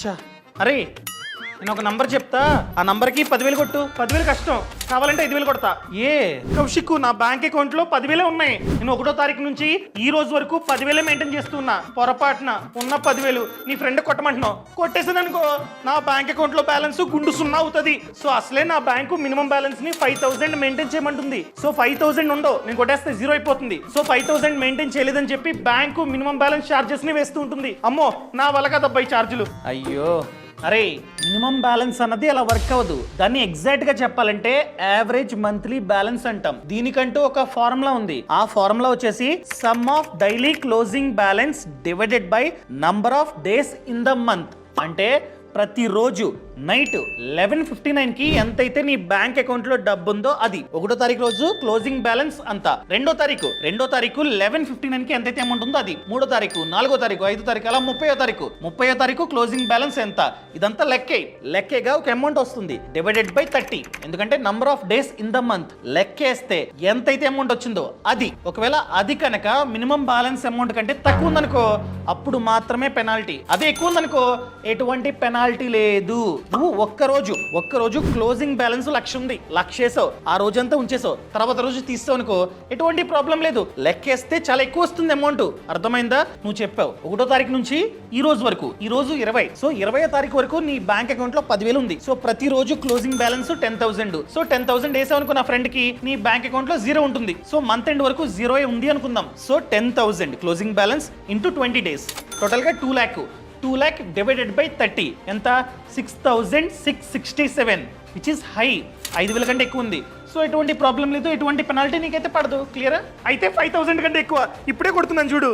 ఛా, అరే నేను ఒక నంబర్ చెప్తా, ఆ నంబర్కి 10,000 కొట్టు. 10,000 కష్టం, కావాలంటే 5,000 కొడతా. ఏ కౌశిక్, నా బ్యాంక్ అకౌంట్ లో 10,000 ఉన్నాయి. నేను 1వ తారీఖు నుంచి ఈ రోజు వరకు 10,000 మెయింటైన్ చేస్తున్నా. పొరపాటున ఉన్న 10,000 నీ ఫ్రెండ్ కొట్టమంటున్నావు. కొట్టేసిందనుకో నా బ్యాంక్ అకౌంట్ లో బ్యాలెన్స్ గుండు 0 అవుతుంది. సో అసలే నా బ్యాంకు మినిమం బ్యాలెన్స్ ని 5,000 మెయింటైన్ చేయమంటుంది. సో 5,000 ఉండవు, నేను కొట్టేస్తే 0 అయిపోతుంది. సో 5,000 మెయింటైన్ చేయలేదని చెప్పి బ్యాంకు మినిమం బ్యాలెన్స్ చార్జెస్ ని వేస్తూ ఉంటుంది. అమ్మో నా వల్ల కదబ్బాయి ఛార్జీలు. అయ్యో అరే, మినిమం బ్యాలెన్స్ అన్నది అలా వర్క్ అవ్వదు. దాన్ని ఎగ్జాక్ట్ గా చెప్పాలంటే యావరేజ్ మంత్లీ బ్యాలెన్స్ అంటాం. దీనికంటూ ఒక ఫార్ములా ఉంది. ఆ ఫార్ములా వచ్చేసి some of daily closing balance divided by number of days in the month. అంటే ప్రతిరోజు నైట్ 11:59 కి ఎంతైతే నీ బ్యాంక్ అకౌంట్ లో డబ్బు ఉందో అది. 1వ తారీఖు రోజు క్లోజింగ్ బ్యాలెన్స్ అంత. 2వ తారీఖు 11:59 కి ఎంతైతే అమౌంట్ ఉందో అది. 3వ తారీఖు, 4వ తారీఖు, 5వ తారీఖు, అలా 30వ తారీఖు క్లోజింగ్ బ్యాలెన్స్ ఎంత. ఇదంతా లెక్కేగా ఒక అమౌంట్ వస్తుంది డివైడెడ్ బై 30. ఎందుకంటే number of days in the month. లెక్కేస్తే ఎంతైతే అమౌంట్ వచ్చిందో అది. ఒకవేళ అది కనుక మినిమం బ్యాలెన్స్ అమౌంట్ కంటే తక్కువ ఉందనుకో అప్పుడు మాత్రమే పెనాల్టీ. అదే ఎక్కువ ఉందనుకో ఎటువంటి పెనాల్టీ లేదు. నువ్వు ఒక్కరోజు క్లోజింగ్ బ్యాలెన్స్ 1,00,000 ఉంది, 1,00,000 వేసావు, ఆ రోజంతా ఉంచేసావు, తర్వాత రోజు తీస్తావు అనుకో ఎటువంటి ప్రాబ్లం లేదు. లెక్కేస్తే చాలా ఎక్కువ వస్తుంది అమౌంట్. అర్థమైందా? నువ్వు చెప్పావు 1వ తారీఖు నుంచి ఈ రోజు వరకు, ఈ రోజు 20. సో 20వ తారీఖు వరకు నీ బ్యాంక్ అకౌంట్ లో 10,000 ఉంది. సో ప్రతిరోజు క్లోజింగ్ బ్యాలెన్స్ 10,000. సో 10,000 వేసావు అనుకో నా ఫ్రెండ్ కి, నీ బ్యాంక్ అకౌంట్ లో 0 ఉంటుంది. సో మంత్ ఎండ్ వరకు 0 ఉంది అనుకుందాం. So 10,000 closing balance into 20 days, total గా 2 lakh. 2 lakh డివైడెడ్ బై 30 ఎంత? 6,667, విచ్ ఇస్ హై. 5,000 కంటే ఎక్కువ ఉంది. సో ఎటువంటి ప్రాబ్లం లేదు, ఎటువంటి పెనాల్టీ నీకైతే పడదు. క్లియరా? అయితే 5,000 కంటే ఎక్కువ ఇప్పుడే కొడుతున్నాను చూడు.